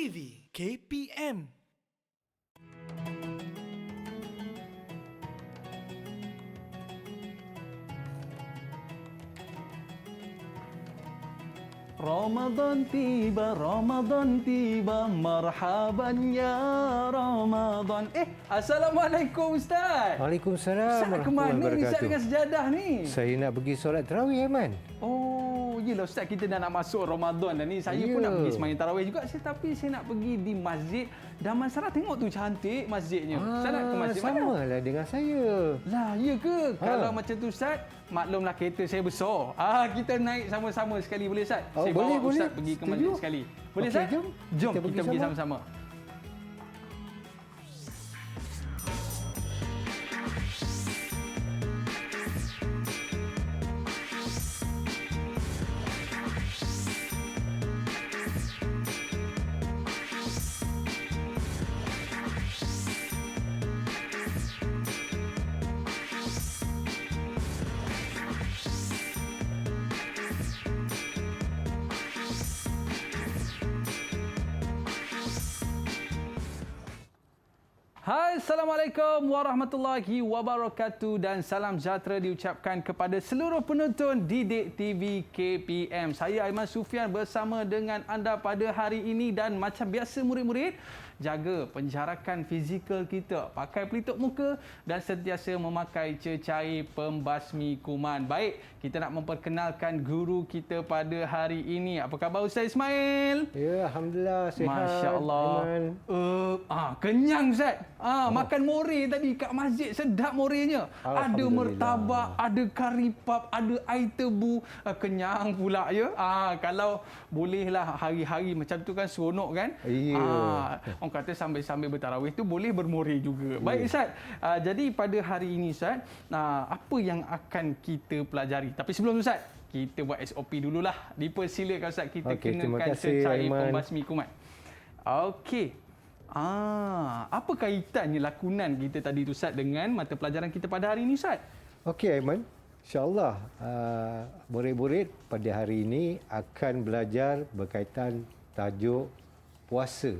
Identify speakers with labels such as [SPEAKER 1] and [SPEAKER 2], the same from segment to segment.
[SPEAKER 1] TV KPM.
[SPEAKER 2] Ramadan tiba, marhaban ya Ramadan. Assalamualaikum Ustaz.
[SPEAKER 3] Waalaikumsalam.
[SPEAKER 2] Ustaz ke mana ni Ustaz dengan sejadah ni?
[SPEAKER 3] Saya nak pergi solat tarawih, Aiman.
[SPEAKER 2] Oh, yelah Ustaz, kita dah nak masuk Ramadan dah ni. Saya pun nak pergi sembahyang tarawih juga, tapi saya nak pergi di masjid Damansara. Tengok tu cantik masjidnya. Ustaz nak ke masjid mana?
[SPEAKER 3] Samalah dengan saya.
[SPEAKER 2] Lah, ya ke? Kalau macam tu Ustaz, maklumlah kereta saya besar. Kita naik sama-sama sekali boleh Ustaz?
[SPEAKER 3] Oh,
[SPEAKER 2] Saya
[SPEAKER 3] boleh,
[SPEAKER 2] bawa Ustaz
[SPEAKER 3] boleh.
[SPEAKER 2] pergi ke
[SPEAKER 3] Setuju.
[SPEAKER 2] masjid sekali. Boleh
[SPEAKER 3] Okey,
[SPEAKER 2] Ustaz?
[SPEAKER 3] jom.
[SPEAKER 2] Jom
[SPEAKER 3] Kita
[SPEAKER 2] kita
[SPEAKER 3] pergi
[SPEAKER 2] pergi
[SPEAKER 3] sama.
[SPEAKER 2] sama-sama. Hai, Assalamualaikum warahmatullahi wabarakatuh dan salam sejahtera diucapkan kepada seluruh penonton Didik TV KPM. Saya Aiman Sufian bersama dengan anda pada hari ini dan macam biasa murid-murid, jaga penjarakan fizikal kita, pakai pelitup muka dan sentiasa memakai cecair pembasmi kuman. Baik, kita nak memperkenalkan guru kita pada hari ini. Apa khabar Ustaz Ismail?
[SPEAKER 3] Ya, alhamdulillah sihat.
[SPEAKER 2] Masya-Allah.
[SPEAKER 3] Aiman.
[SPEAKER 2] Kenyang Ustaz. Makan more tadi kat masjid, sedap morenya. Ada
[SPEAKER 3] Alhamdulillah.
[SPEAKER 2] mertabak, ada kari pap, ada air tebu. Kenyang pula ya. Kalau bolehlah hari-hari macam tu kan seronok kan?
[SPEAKER 3] Ya.
[SPEAKER 2] Orang kata sambil-sambil bertarawih tu boleh bermore juga. Baik Ustaz. Jadi pada hari ini Ustaz, apa yang akan kita pelajari? Tapi sebelum tu Ustaz, kita buat SOP dululah. Dipersilakan Ustaz, kita
[SPEAKER 3] Okey, terima
[SPEAKER 2] kenakan
[SPEAKER 3] kasih,
[SPEAKER 2] secair
[SPEAKER 3] Aiman.
[SPEAKER 2] pembasmi kuman. Okey. Apa kaitannya lakonan kita tadi tu Ustaz dengan mata pelajaran kita pada hari ini Ustaz?
[SPEAKER 3] Okey, Aiman. InsyaAllah, murid-murid pada hari ini akan belajar berkaitan tajuk puasa.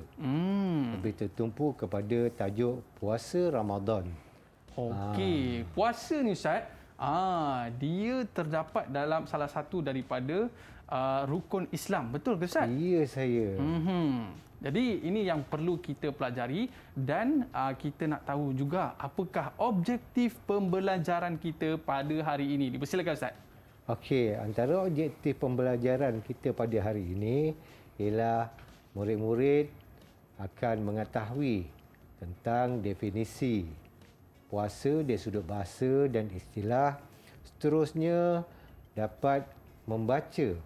[SPEAKER 3] Lebih tertumpu kepada tajuk puasa Ramadan.
[SPEAKER 2] Okey, puasa ni Ustaz, dia terdapat dalam salah satu daripada rukun Islam. Betul ke Ustaz?
[SPEAKER 3] Ya, saya.
[SPEAKER 2] Jadi ini yang perlu kita pelajari dan kita nak tahu juga apakah objektif pembelajaran kita pada hari ini. Dipersilakan Ustaz.
[SPEAKER 3] Okey, antara objektif pembelajaran kita pada hari ini ialah murid-murid akan mengetahui tentang definisi puasa dari sudut bahasa dan istilah. Seterusnya dapat membaca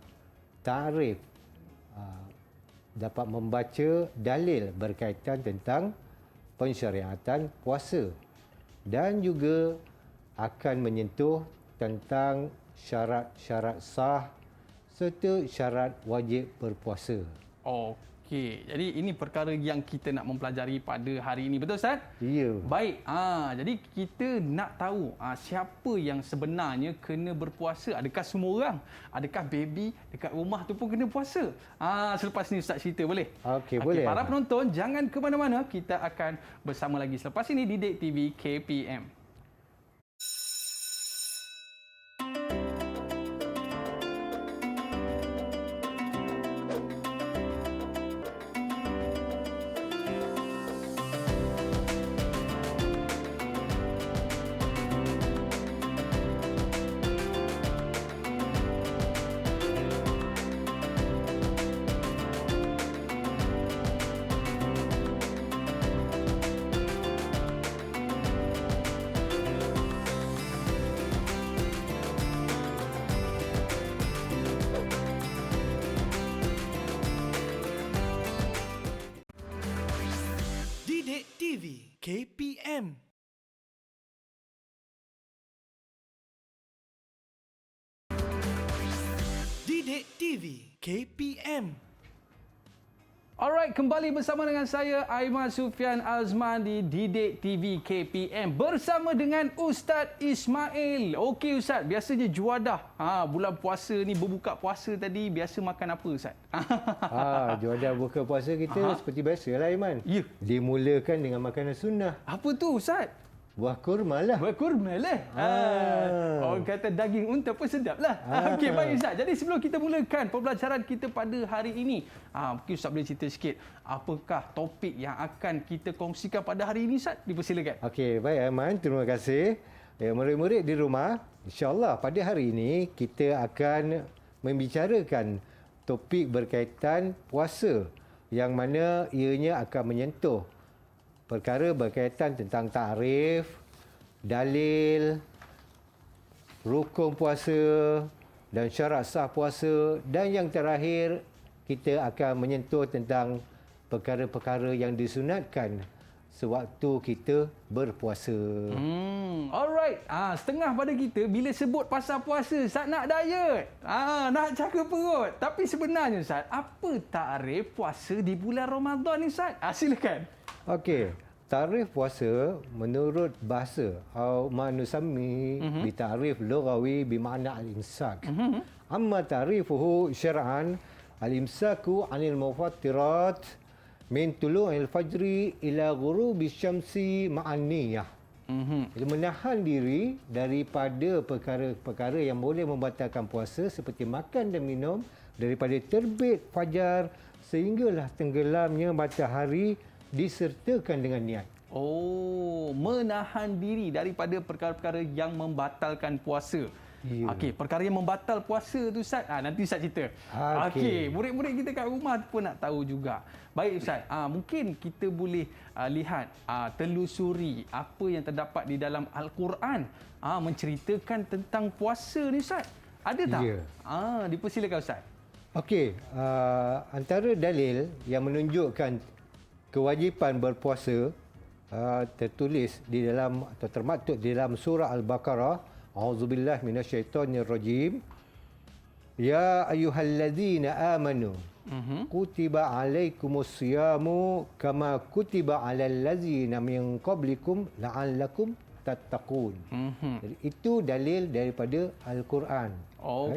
[SPEAKER 3] takrif, dapat membaca dalil berkaitan tentang pensyariatan puasa dan juga akan menyentuh tentang syarat-syarat sah serta syarat wajib berpuasa.
[SPEAKER 2] Okey, jadi ini perkara yang kita nak mempelajari pada hari ini. Betul Ustaz?
[SPEAKER 3] Ya.
[SPEAKER 2] Baik, jadi kita nak tahu siapa yang sebenarnya kena berpuasa. Adakah semua orang? Adakah baby dekat rumah tu pun kena puasa? Selepas ni Ustaz cerita boleh?
[SPEAKER 3] Okey, boleh.
[SPEAKER 2] Para penonton jangan ke mana-mana. Kita akan bersama lagi selepas ini di Didik TV KPM.
[SPEAKER 1] Didik TV KPM. Didik TV KPM.
[SPEAKER 2] Alright, kembali bersama dengan saya Aiman Sufian Azman di Didik TV KPM bersama dengan Ustaz Ismail. Okey Ustaz, biasanya juadah. Bulan puasa ni berbuka puasa tadi biasa makan apa Ustaz?
[SPEAKER 3] Juadah buka puasa kita seperti biasalah Aiman.
[SPEAKER 2] Ya.
[SPEAKER 3] Dimulakan dengan makanan sunnah.
[SPEAKER 2] Apa tu Ustaz?
[SPEAKER 3] Buah kurma lah.
[SPEAKER 2] Berkurma lah. Orang kata daging unta pun sedap lah. Okey, baik Ustaz. Jadi sebelum kita mulakan pembelajaran kita pada hari ini, mungkin Ustaz boleh cerita sikit apakah topik yang akan kita kongsikan pada hari ini Ustaz? Dipersilakan.
[SPEAKER 3] Okey, baik Aiman. Terima kasih. Murid-murid di rumah, insya-Allah pada hari ini kita akan membicarakan topik berkaitan puasa yang mana ianya akan menyentuh perkara berkaitan tentang takrif, dalil, rukun puasa dan syarat sah puasa, dan yang terakhir kita akan menyentuh tentang perkara-perkara yang disunatkan sewaktu kita berpuasa.
[SPEAKER 2] Alright. Setengah pada kita bila sebut pasal puasa, Ustaz nak diet. Nak jaga perut. Tapi sebenarnya Ustaz, apa takrif puasa di bulan Ramadan ni Ustaz? Silakan.
[SPEAKER 3] Okey, tarikh puasa menurut bahasa atau manusami bi ta'rif lughawi bermakna al-imsak. Amma ta'rifuhu syar'an al-imsaku 'anil mufattirat min tulu'il fajri ila ghurubi syamsi ma'an niyah. Menahan diri daripada perkara-perkara yang boleh membatalkan puasa seperti makan dan minum daripada terbit fajar sehinggalah tenggelamnya matahari disertakan dengan niat.
[SPEAKER 2] Menahan diri daripada perkara-perkara yang membatalkan puasa.
[SPEAKER 3] Ya.
[SPEAKER 2] Okey, perkara yang membatal puasa tu Ustaz, nanti Ustaz cerita. Okey, murid-murid kita kat rumah pun nak tahu juga. Baik Ustaz, mungkin kita boleh lihat, telusuri apa yang terdapat di dalam Al-Quran menceritakan tentang puasa ni Ustaz. Ada tak?
[SPEAKER 3] Ya.
[SPEAKER 2] Dipersilakan Ustaz.
[SPEAKER 3] Okey, antara dalil yang menunjukkan kewajipan berpuasa tertulis di dalam atau termaktub di dalam surah Al-Baqarah. A'udzubillahi minasyaitonirrajim. Ya ayyuhallazina amanu kutiba alaikumus-siyamu kama kutiba alal ladzina min qablikum la'allakum tattaqun. Jadi itu dalil daripada Al-Quran.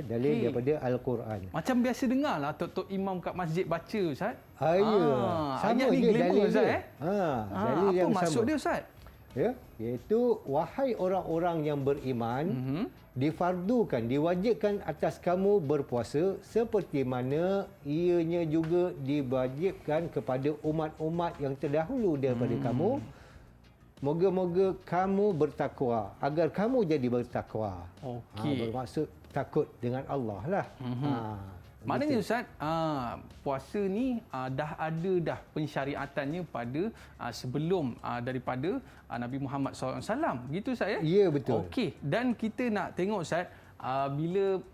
[SPEAKER 3] Dalil daripada Al-Quran.
[SPEAKER 2] Macam biasa dengar lah Tok Imam kat masjid baca Ustaz.
[SPEAKER 3] Ya.
[SPEAKER 2] Ayat ni glamour Ustaz
[SPEAKER 3] Dalil
[SPEAKER 2] apa
[SPEAKER 3] yang
[SPEAKER 2] maksud
[SPEAKER 3] sama.
[SPEAKER 2] dia Ustaz?
[SPEAKER 3] Ya, iaitu wahai orang-orang yang beriman, difardukan, diwajibkan atas kamu berpuasa seperti mana ianya juga diwajibkan kepada umat-umat yang terdahulu daripada kamu. Moga-moga kamu bertakwa, agar kamu jadi bertakwa.
[SPEAKER 2] Okey.
[SPEAKER 3] Bermaksud takut dengan Allah lah.
[SPEAKER 2] Maknanya Ustaz, puasa ni dah ada dah pensyariatannya pada sebelum daripada Nabi Muhammad SAW. Gitu Ustaz ya?
[SPEAKER 3] Ya, betul.
[SPEAKER 2] Okey, dan kita nak tengok Ustaz,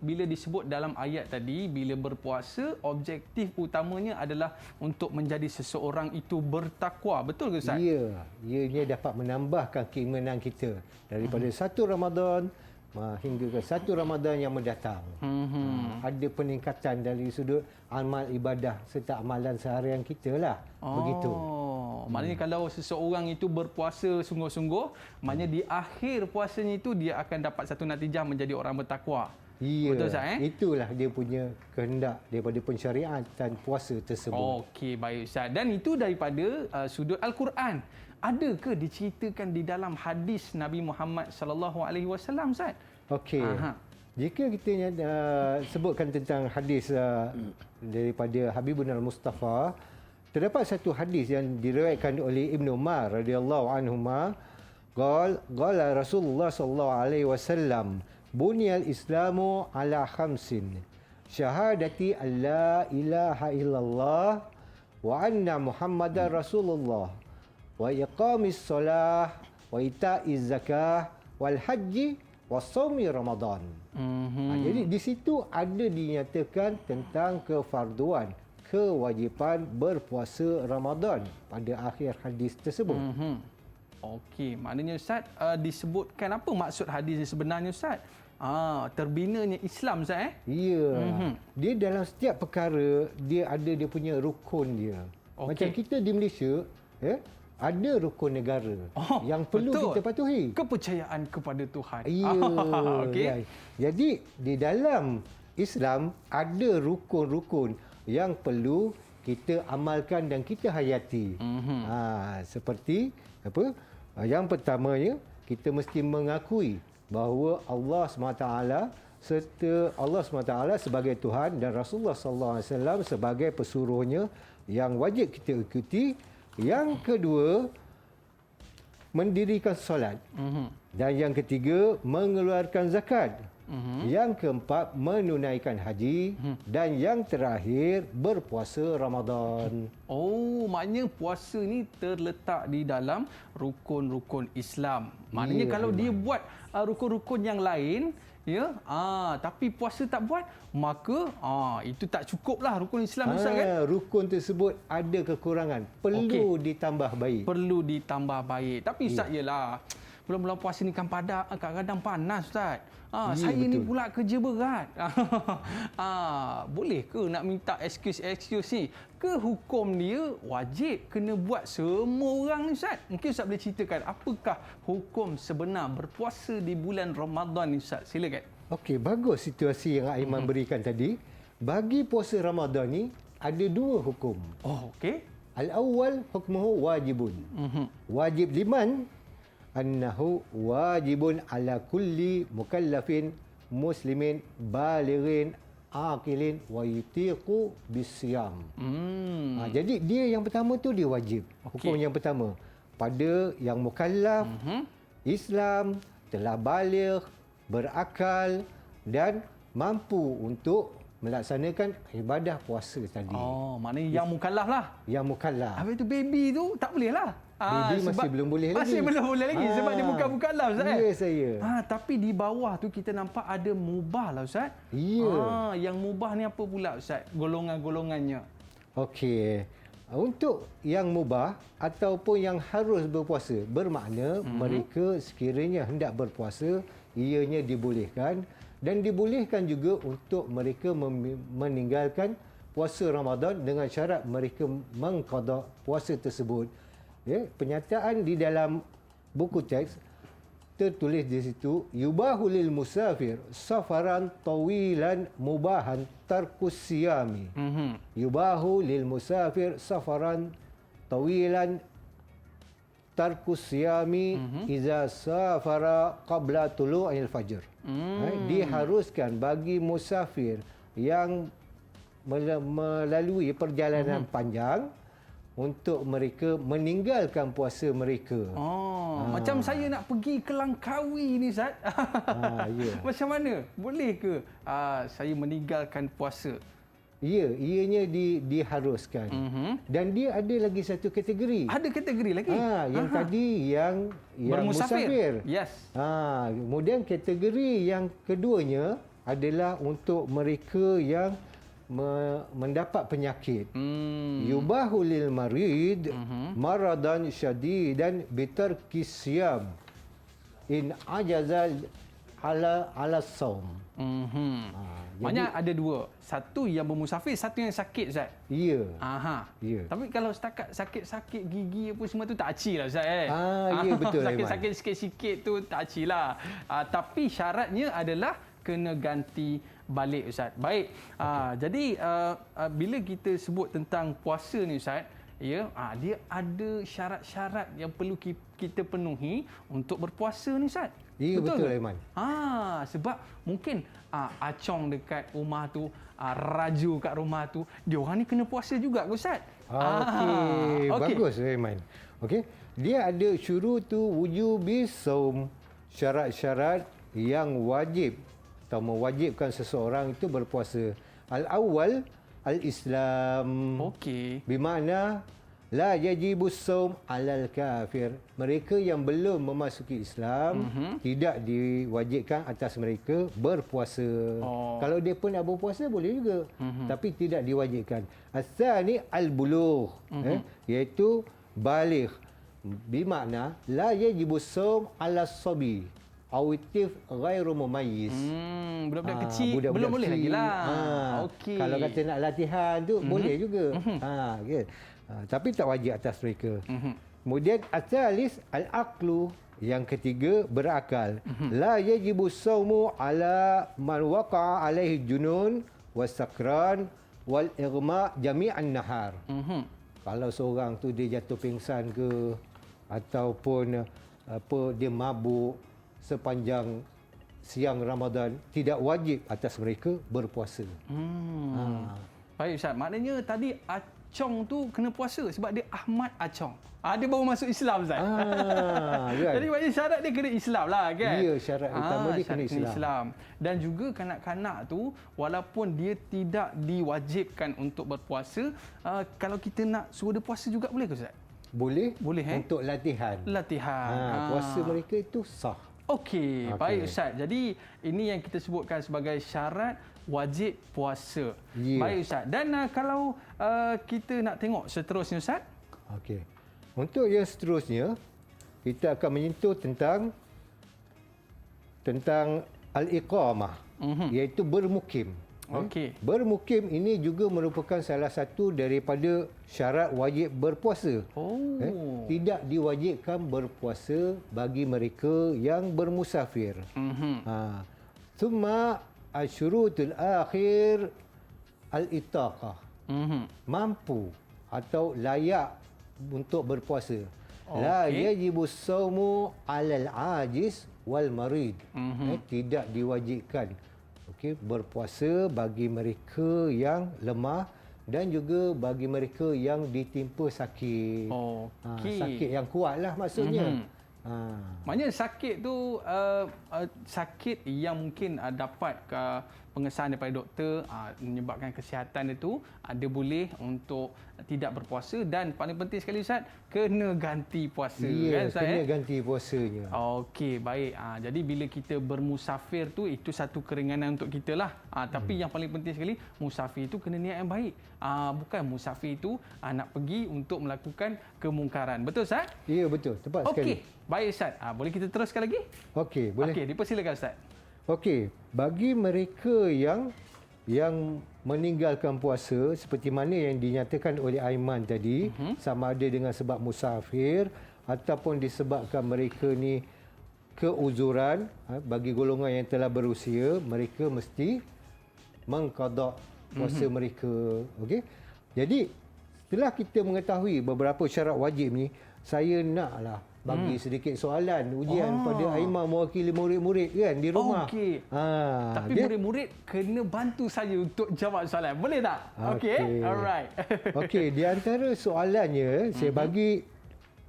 [SPEAKER 2] bila disebut dalam ayat tadi, bila berpuasa, objektif utamanya adalah untuk menjadi seseorang itu bertakwa. Betul ke Ustaz?
[SPEAKER 3] Ya, ianya dapat menambahkan keimanan kita daripada satu Ramadan hingga ke satu Ramadan yang mendatang. Ada peningkatan dari sudut amal ibadah serta amalan seharian kita lah. Begitu.
[SPEAKER 2] Maknanya kalau seseorang itu berpuasa sungguh-sungguh, maknanya di akhir puasanya itu dia akan dapat satu natijah menjadi orang bertakwa.
[SPEAKER 3] Ya,
[SPEAKER 2] betul Ustaz
[SPEAKER 3] itulah dia punya kehendak daripada pensyariatan puasa tersebut.
[SPEAKER 2] Okey, baik Ustaz. Dan itu daripada sudut Al-Quran. Adakah diceritakan di dalam hadis Nabi Muhammad sallallahu alaihi wasallam Ustaz?
[SPEAKER 3] Okey. Jika kita sebutkan tentang hadis daripada Habibun Al-Mustafa, terdapat satu hadis yang diriwayatkan oleh Ibn Umar radhiyallahu anhuma, qala Rasulullah sallallahu alaihi wasallam, bunyal islamu ala khamsin, syahadati an la ilaha illallah wa anna muhammadar rasulullah wa iqamis solah wa ita'iz zakah wal haji wa shaumi ramadan. Jadi di situ ada dinyatakan tentang kefarduan, kewajipan berpuasa Ramadan pada akhir hadis tersebut.
[SPEAKER 2] Okey, maknanya Ustaz disebutkan apa maksud hadis ini sebenarnya Ustaz? Terbinanya Islam Ustaz
[SPEAKER 3] Ya. Dia dalam setiap perkara dia ada dia punya rukun dia.
[SPEAKER 2] Okey.
[SPEAKER 3] Macam kita di Malaysia, ada rukun negara yang perlu
[SPEAKER 2] betul.
[SPEAKER 3] kita patuhi.
[SPEAKER 2] Kepercayaan kepada Tuhan.
[SPEAKER 3] Ya.
[SPEAKER 2] Okey.
[SPEAKER 3] Ya. Jadi di dalam Islam ada rukun-rukun yang perlu kita amalkan dan kita hayati. Seperti apa? Yang pertamanya, kita mesti mengakui bahawa Allah SWT serta Allah SWT sebagai Tuhan dan Rasulullah SAW sebagai pesuruhnya yang wajib kita ikuti. Yang kedua, mendirikan solat. Dan yang ketiga, mengeluarkan zakat. Yang keempat, menunaikan haji. Dan yang terakhir, berpuasa Ramadan.
[SPEAKER 2] Oh, maknanya puasa ni terletak di dalam rukun-rukun Islam. Maknanya kalau dia buat rukun-rukun yang lain, tapi puasa tak buat, maka itu tak cukuplah rukun Islam, Ustaz kan?
[SPEAKER 3] Rukun tersebut ada kekurangan, perlu ditambah baik.
[SPEAKER 2] Perlu ditambah baik. Tapi Ustaz, yelah, bulan-bulan puasa ni kan kadang-kadang panas, Ustaz. Saya
[SPEAKER 3] betul.
[SPEAKER 2] ni pula kerja berat. Boleh ke nak minta excuse ni? Ke hukum dia wajib kena buat semua orang ni, Ustaz? Mungkin Ustaz boleh ceritakan apakah hukum sebenar berpuasa di bulan Ramadan ni, Ustaz? Silakan.
[SPEAKER 3] Okey, bagus situasi yang Aiman berikan tadi. Bagi puasa Ramadan ni ada dua hukum.
[SPEAKER 2] Oh, okey.
[SPEAKER 3] Al-awwal hukmuhu wajibun. Wajib liman annahu wajibun ala kulli mukallafin muslimin balighin aqilin wa yutiqu bisyam. Jadi dia yang pertama tu dia wajib. Hukum yang pertama pada yang mukallaf, Islam, telah baligh, berakal dan mampu untuk melaksanakan ibadah puasa tadi.
[SPEAKER 2] Oh, maknanya yang mukallaf lah.
[SPEAKER 3] Yang mukallaf.
[SPEAKER 2] Habis tu baby tu tak boleh lah.
[SPEAKER 3] Baby masih belum boleh lagi.
[SPEAKER 2] Masih belum boleh lagi sebab dia bukan mukallaf, Ustaz.
[SPEAKER 3] Ya, saya.
[SPEAKER 2] Tapi di bawah tu kita nampak ada mubah lah, Ustaz.
[SPEAKER 3] Ya.
[SPEAKER 2] Yang mubah ni apa pula, Ustaz? Golongan-golongannya.
[SPEAKER 3] Okey. Untuk yang mubah ataupun yang harus berpuasa, bermakna mereka sekiranya hendak berpuasa, ianya dibolehkan dan dibolehkan juga untuk mereka meninggalkan puasa Ramadan dengan syarat mereka mengqada puasa tersebut. Pernyataan di dalam buku teks tertulis di situ, yubahu lil musafir safaran tawilan mubahan tarkus siyami. Yubahu lil musafir safaran tawilan tarkus siyami iza safara qabla tulu'il fajr. Diharuskan bagi musafir yang melalui perjalanan panjang untuk mereka meninggalkan puasa mereka.
[SPEAKER 2] Macam saya nak pergi ke Langkawi ni, Ustaz.
[SPEAKER 3] Ya.
[SPEAKER 2] Macam mana? Boleh ke saya meninggalkan puasa?
[SPEAKER 3] Ya, ianya diharuskan. Dan dia ada lagi satu kategori.
[SPEAKER 2] Ada kategori lagi?
[SPEAKER 3] Yang tadi yang musafir.
[SPEAKER 2] Yes.
[SPEAKER 3] Kemudian kategori yang keduanya adalah untuk mereka yang mendapat penyakit. Yubahu lil marid maradan syadidan bitarkis siyam in ajazal ala saum.
[SPEAKER 2] Maknanya ada dua. Satu yang bermusafir, satu yang sakit, Ustaz.
[SPEAKER 3] Ya.
[SPEAKER 2] Ya. Tapi kalau setakat sakit-sakit gigi apa semua tu tak aci lah, Ustaz.
[SPEAKER 3] Ya, betul.
[SPEAKER 2] Sakit-sakit sikit-sikit tu tak aci lah. Tapi syaratnya adalah kena ganti balik, Ustaz. Baik. Jadi bila kita sebut tentang puasa ni, Ustaz, dia ada syarat-syarat yang perlu kita penuhi untuk berpuasa ni, Ustaz.
[SPEAKER 3] Ya, betul Aiman.
[SPEAKER 2] Sebab mungkin acong dekat rumah tu, raju kat rumah tu, dia orang ni kena puasa juga, Ustaz.
[SPEAKER 3] Okey, bagus Aiman. Okey, dia ada syurutu wujubis saum, syarat-syarat yang wajib atau mewajibkan seseorang itu berpuasa. Al-awwal al-Islam.
[SPEAKER 2] Okey.
[SPEAKER 3] Bermakna la yajibus saum alal kafir. Mereka yang belum memasuki Islam tidak diwajibkan atas mereka berpuasa. Kalau dia pun nak berpuasa boleh juga. Tapi tidak diwajibkan. As-tsani al-bulugh, iaitu baligh. Bermakna la yajibus saum ala sabi aw tif ghairu mumayyiz.
[SPEAKER 2] Budak-budak kecil
[SPEAKER 3] budak-budak
[SPEAKER 2] belum boleh
[SPEAKER 3] kecil.
[SPEAKER 2] lagi lah. Okey.
[SPEAKER 3] Kalau kata nak latihan tu boleh juga. Okay. Tapi tak wajib atas mereka. Kemudian asalis al-aqlu, yang ketiga berakal. La yajibu saumu ala man waqa'a alaihi junun wasakran wal irma jami'an nahar. Kalau seorang tu dia jatuh pingsan ke ataupun dia mabuk sepanjang siang Ramadan, tidak wajib atas mereka berpuasa.
[SPEAKER 2] Baik Ustaz, maknanya tadi Acong tu kena puasa sebab dia Ahmad Acong. Dia baru masuk Islam Ustaz.
[SPEAKER 3] Kan?
[SPEAKER 2] Jadi maknanya syarat dia kena Islam lah kan?
[SPEAKER 3] Ya, syarat utama dia kena Islam.
[SPEAKER 2] Dan juga kanak-kanak tu walaupun dia tidak diwajibkan untuk berpuasa, kalau kita nak suruh dia puasa juga boleh ke Ustaz?
[SPEAKER 3] Boleh.
[SPEAKER 2] Boleh
[SPEAKER 3] untuk latihan. Puasa mereka itu sah.
[SPEAKER 2] Okey, baik Ustaz. Jadi ini yang kita sebutkan sebagai syarat wajib puasa. Baik Ustaz. Dan kalau kita nak tengok seterusnya Ustaz.
[SPEAKER 3] Okey. Untuk yang seterusnya, kita akan menyentuh tentang al-iqamah, iaitu bermukim.
[SPEAKER 2] Okey.
[SPEAKER 3] Bermukim ini juga merupakan salah satu daripada syarat wajib berpuasa. Tidak diwajibkan berpuasa bagi mereka yang bermusafir. Thumma asyurutul akhir al-itaqah. Mampu atau layak untuk berpuasa. La yajibu saumu 'alal ajiz wal marid. Tidak diwajibkan berpuasa bagi mereka yang lemah dan juga bagi mereka yang ditimpa sakit. Sakit yang kuatlah maksudnya.
[SPEAKER 2] Maknanya sakit tu sakit yang mungkin dapat pengesahan daripada doktor menyebabkan kesihatan itu dia boleh untuk tidak berpuasa dan paling penting sekali Ustaz, kena ganti puasa kan Ustaz?
[SPEAKER 3] Kena ganti puasanya.
[SPEAKER 2] Okey, baik. Jadi bila kita bermusafir tu itu satu keringanan untuk kita lah. Tapi yang paling penting sekali musafir itu kena niat yang baik. Bukan musafir itu nak pergi untuk melakukan kemungkaran. Betul Ustaz?
[SPEAKER 3] Ya, betul. Tepat sekali.
[SPEAKER 2] Okey, baik Ustaz. Boleh kita teruskan lagi?
[SPEAKER 3] Okey, boleh.
[SPEAKER 2] Okey, dipersilakan Ustaz.
[SPEAKER 3] Okey, bagi mereka yang meninggalkan puasa seperti mana yang dinyatakan oleh Aiman tadi, sama ada dengan sebab musafir ataupun disebabkan mereka ni keuzuran, bagi golongan yang telah berusia, mereka mesti mengqada puasa mereka. Okey. Jadi, setelah kita mengetahui beberapa syarat wajib ni, saya naklah bagi sedikit soalan ujian pada Aiman mewakili murid-murid kan di rumah.
[SPEAKER 2] Okey. Tapi murid-murid kena bantu saya untuk jawab soalan. Boleh tak? Okey. Alright.
[SPEAKER 3] Okey, di antara soalannya saya bagi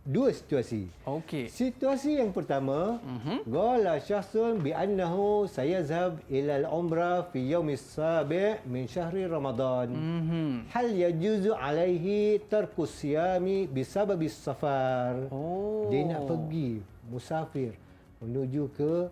[SPEAKER 3] dua situasi.
[SPEAKER 2] Okey.
[SPEAKER 3] Situasi yang pertama, qala syakhsun bi annahu sayazhab ila al-umrah fi yawm as-sabi' min syahri Ramadan. Hal yajuzu alaihi tarku siyami bisababi safar. Dia nak pergi musafir menuju ke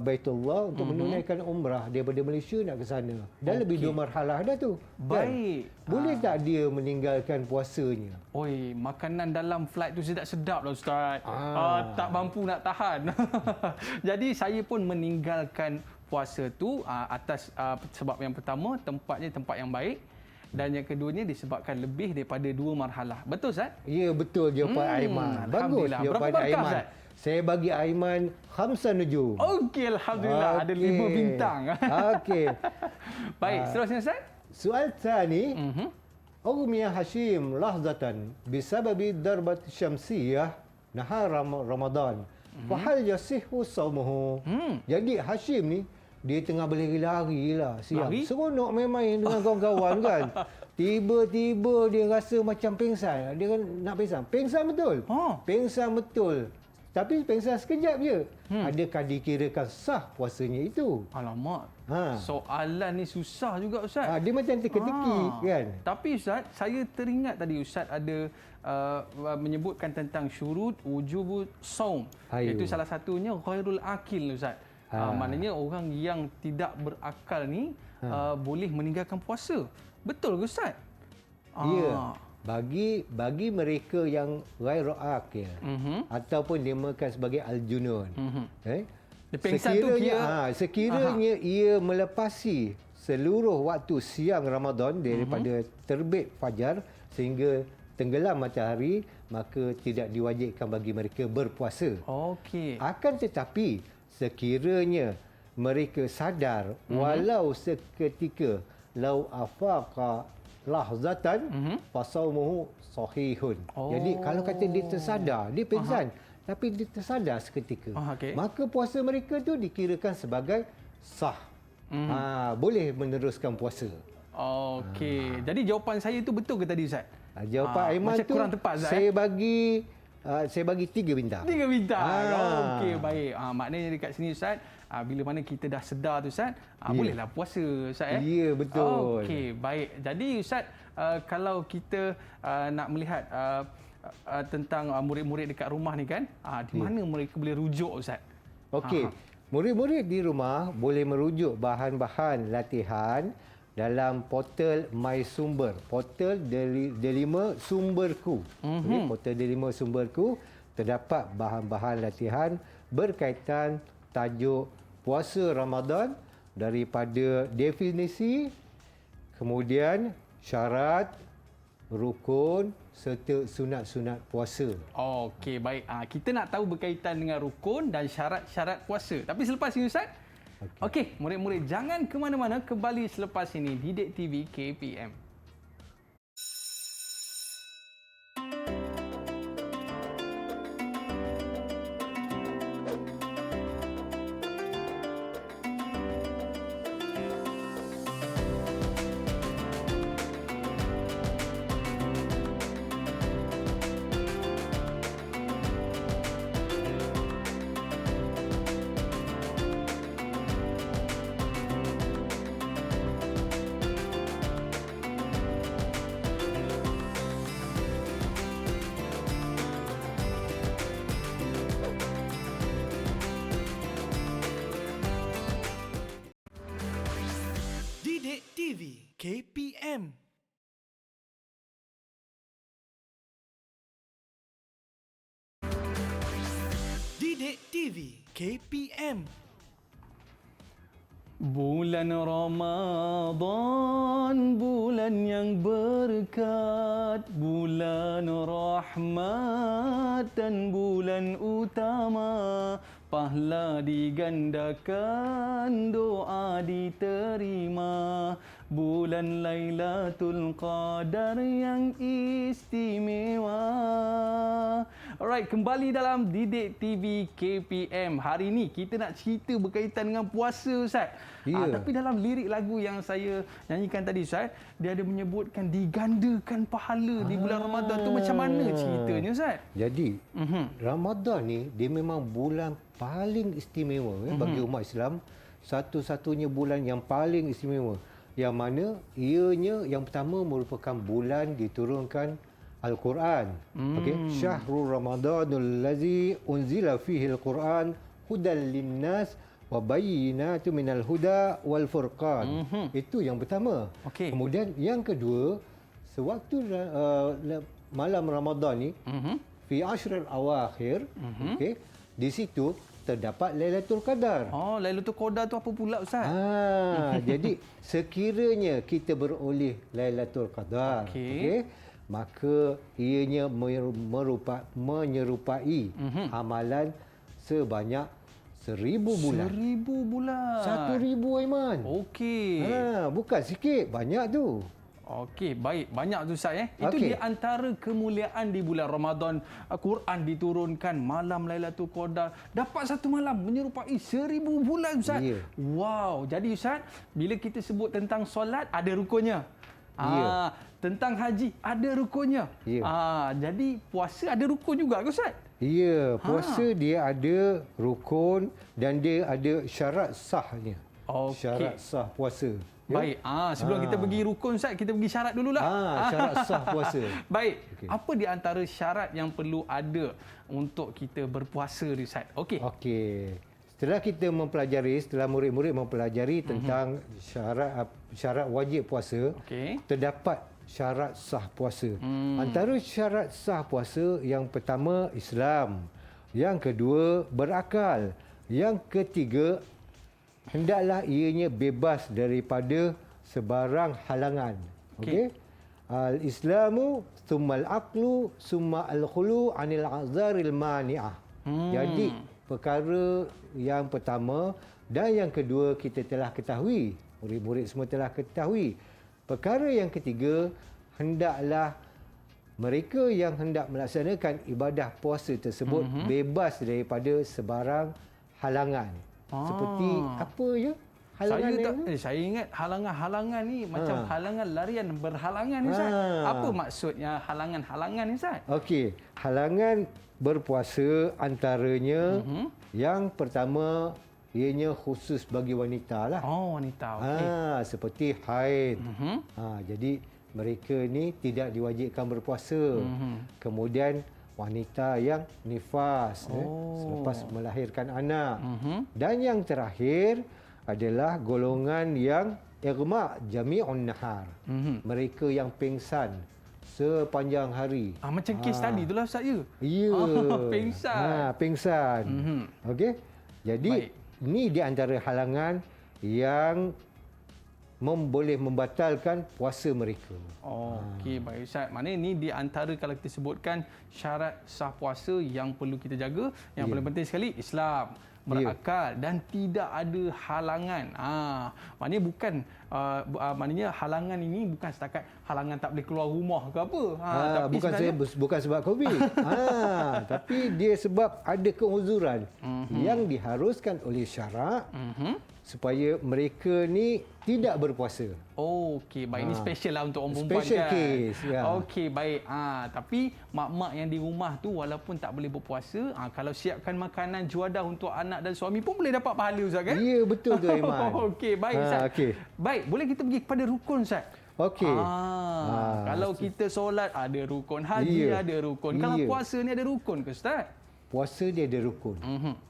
[SPEAKER 3] Baitullah untuk menunaikan umrah daripada Malaysia nak ke sana. Dah lebih 2 marhalah dah tu.
[SPEAKER 2] Baik.
[SPEAKER 3] Kan? Boleh tak dia meninggalkan puasanya?
[SPEAKER 2] Oi, makanan dalam flight tu sedap-sedap lah Ustaz. Tak mampu nak tahan. Jadi saya pun meninggalkan puasa tu atas sebab yang pertama, tempatnya tempat yang baik. Dan yang keduanya disebabkan lebih daripada 2 marhalah. Betul Ustaz?
[SPEAKER 3] Ya, betul jawapan Aiman. Bagus jawapan Aiman. Ustaz? Saya bagi Aiman 5 nujum.
[SPEAKER 2] Okey, alhamdulillah ada 5 bintang.
[SPEAKER 3] Okey.
[SPEAKER 2] Baik, seterusnya Ustaz.
[SPEAKER 3] Soal tani. Ughmiya Hashim lahzatan bisababi darbat syamsiyah nahar Ramadan. Fahal yasihhu sawmuhu. Jadi Hashim ni dia tengah berlari-lari lah siang. Seronok main-main dengan kawan-kawan kan. Tiba-tiba dia rasa macam pingsan. Dia kan nak pingsan. Pingsan betul. Pingsan betul. Tapi pingsan sekejap je. Adakah dikirakan sah puasanya itu?
[SPEAKER 2] Alamak. Soalan ni susah juga Ustaz.
[SPEAKER 3] Dia macam teka-teki kan.
[SPEAKER 2] Tapi Ustaz, saya teringat tadi Ustaz ada menyebutkan tentang syurut wujubus saum. Iaitu salah satunya ghairul akil Ustaz. Maknanya orang yang tidak berakal ni boleh meninggalkan puasa. Betul ke Ustaz?
[SPEAKER 3] Ya. Bagi mereka yang ghairu akil ataupun dinamakan sebagai al-junun. Sekiranya ia melepasi seluruh waktu siang Ramadan daripada terbit fajar sehingga tenggelam matahari, maka tidak diwajibkan bagi mereka berpuasa.
[SPEAKER 2] Okey.
[SPEAKER 3] Akan tetapi sekiranya mereka sadar walau seketika, lau afaqa lahzatan fasaumuhu sahihun. Jadi kalau kata dia tersadar, dia pingsan tapi dia tersadar seketika,
[SPEAKER 2] Okey.
[SPEAKER 3] maka puasa mereka tu dikirakan sebagai sah. Boleh meneruskan puasa.
[SPEAKER 2] Okey. Jadi jawapan saya tu betul ke tadi Ustaz?
[SPEAKER 3] Jawapan Aiman
[SPEAKER 2] macam
[SPEAKER 3] tu
[SPEAKER 2] kurang tepat, Zat,
[SPEAKER 3] saya bagi 3 bintang.
[SPEAKER 2] 3 bintang.
[SPEAKER 3] Ah.
[SPEAKER 2] Okey, baik. Maknanya dekat sini Ustaz, bila mana kita dah sedar tu Ustaz, bolehlah puasa Ustaz
[SPEAKER 3] Ya, betul.
[SPEAKER 2] Okey, baik. Jadi Ustaz, kalau kita nak melihat tentang murid-murid dekat rumah ni kan, di mana mereka boleh rujuk Ustaz?
[SPEAKER 3] Okey. Murid-murid di rumah boleh merujuk bahan-bahan latihan dalam portal My Sumber. Portal Delima Sumberku. Okey, portal Delima Sumberku terdapat bahan-bahan latihan berkaitan tajuk puasa Ramadan daripada definisi, kemudian syarat, rukun serta sunat-sunat puasa.
[SPEAKER 2] Okey, baik. Kita nak tahu berkaitan dengan rukun dan syarat-syarat puasa. Tapi selepas ini Ustaz, okey, murid-murid jangan ke mana-mana, kembali selepas ini di Didik TV KPM.
[SPEAKER 1] Didik TV KPM. Didik TV KPM.
[SPEAKER 2] Bulan Ramadan, bulan yang berkat, bulan rahmat dan bulan utama. Pahala digandakan, doa diterima. Bulan Lailatul Qadar yang istimewa. Alright, kembali dalam Didik TV KPM. Hari ini kita nak cerita berkaitan dengan puasa Ustaz.
[SPEAKER 3] Ya.
[SPEAKER 2] Tapi dalam lirik lagu yang saya nyanyikan tadi Ustaz, dia ada menyebutkan digandakan pahala di bulan Ramadan tu. Macam mana ceritanya Ustaz?
[SPEAKER 3] Jadi, Ramadan ni dia memang bulan paling istimewa bagi umat Islam. Satu-satunya bulan yang paling istimewa. Yang mana ianya yang pertama merupakan bulan diturunkan Al-Quran. Okey, Syahrul Ramadanul lazi unzila fihi Al-Quran hudan linnas wa bayyinatun minal huda wal furqan. Itu yang pertama.
[SPEAKER 2] Okey.
[SPEAKER 3] Kemudian yang kedua, sewaktu malam Ramadan ni fi ashril awakhir, okey, di situ terdapat Lailatul Qadar.
[SPEAKER 2] Oh, Lailatul Qadar tu apa pula Ustaz?
[SPEAKER 3] Jadi sekiranya kita beroleh Lailatul Qadar, okey, maka ianya menyerupai amalan sebanyak 1000 bulan.
[SPEAKER 2] 1000 bulan.
[SPEAKER 3] 1000 Aiman.
[SPEAKER 2] Okey.
[SPEAKER 3] Bukan sikit, banyak tu.
[SPEAKER 2] Okey, baik. Banyak tu Ustaz Itu
[SPEAKER 3] Okey.
[SPEAKER 2] di antara kemuliaan di bulan Ramadan. Quran diturunkan malam Lailatul Qadar. Dapat satu malam menyerupai 1000 bulan Ustaz.
[SPEAKER 3] Ya.
[SPEAKER 2] Wow. Jadi Ustaz, bila kita sebut tentang solat, ada rukunnya.
[SPEAKER 3] Ya.
[SPEAKER 2] Tentang haji, ada rukunnya.
[SPEAKER 3] Ya.
[SPEAKER 2] Jadi puasa ada rukun juga ke Ustaz?
[SPEAKER 3] Ya, puasa dia ada rukun dan dia ada syarat sahnya.
[SPEAKER 2] Okey.
[SPEAKER 3] Syarat sah puasa. Ya?
[SPEAKER 2] Baik. Sebelum kita pergi rukun Ustaz, kita pergi syarat dululah.
[SPEAKER 3] Syarat sah puasa.
[SPEAKER 2] Baik.
[SPEAKER 3] Okey.
[SPEAKER 2] Apa di antara syarat yang perlu ada untuk kita berpuasa ni Ustaz? Okey.
[SPEAKER 3] Okey. Setelah murid-murid mempelajari tentang syarat wajib puasa,
[SPEAKER 2] Okey.
[SPEAKER 3] terdapat syarat sah puasa. Antara syarat sah puasa, yang pertama Islam, yang kedua berakal, yang ketiga hendaklah ianya bebas daripada sebarang halangan. Okey. al-Islamu, summa al-aqlu, summa al-khulu anil azaril mani'ah. Jadi perkara yang pertama dan yang kedua kita telah ketahui, murid-murid semua telah ketahui. Perkara yang ketiga, hendaklah mereka yang hendak melaksanakan ibadah puasa tersebut bebas daripada sebarang halangan. Seperti apa je?
[SPEAKER 2] Saya ingat halangan-halangan ni macam halangan larian berhalangan ni Ustaz. Apa maksudnya halangan-halangan ni Ustaz?
[SPEAKER 3] Okey, halangan berpuasa antaranya yang pertama ianya khusus bagi wanita lah.
[SPEAKER 2] Oh, wanita. Okey.
[SPEAKER 3] Seperti haid. Jadi mereka ni tidak diwajibkan berpuasa. Kemudian wanita yang nifas selepas melahirkan anak. Dan yang terakhir adalah golongan yang ighma jami'un nahar. Mereka yang pingsan sepanjang hari.
[SPEAKER 2] Macam kes tadi itulah Ustaz ya.
[SPEAKER 3] Ya.
[SPEAKER 2] Pingsan.
[SPEAKER 3] Pingsan. Okey. Jadi ini di antara halangan yang boleh membatalkan puasa mereka.
[SPEAKER 2] Okey, baik Ustaz. Maknanya ni di antara kalau kita sebutkan syarat sah puasa yang perlu kita jaga. Yang paling penting sekali Islam, berakal dan tidak ada halangan. Maknanya bukan maknanya halangan ini bukan setakat halangan tak boleh keluar rumah ke apa. Tapi
[SPEAKER 3] bukan sebab Covid. Tapi dia sebab ada keuzuran yang diharuskan oleh syarak supaya mereka ni tidak berpuasa.
[SPEAKER 2] Okey, baik. Ini special lah untuk orang perempuan
[SPEAKER 3] special
[SPEAKER 2] kan.
[SPEAKER 3] case, ya.
[SPEAKER 2] Okey, baik. Tapi mak-mak yang di rumah tu walaupun tak boleh berpuasa, kalau siapkan makanan juadah untuk anak dan suami pun boleh dapat pahala Ustaz kan?
[SPEAKER 3] Ya, betul tu Aiman.
[SPEAKER 2] Okey, baik Ustaz.
[SPEAKER 3] Okey.
[SPEAKER 2] Baik, boleh kita pergi kepada rukun Ustaz?
[SPEAKER 3] Okey.
[SPEAKER 2] Kalau kita solat ada rukun, haji ada rukun. Kalau puasa ni ada rukun ke Ustaz?
[SPEAKER 3] Puasa dia ada rukun.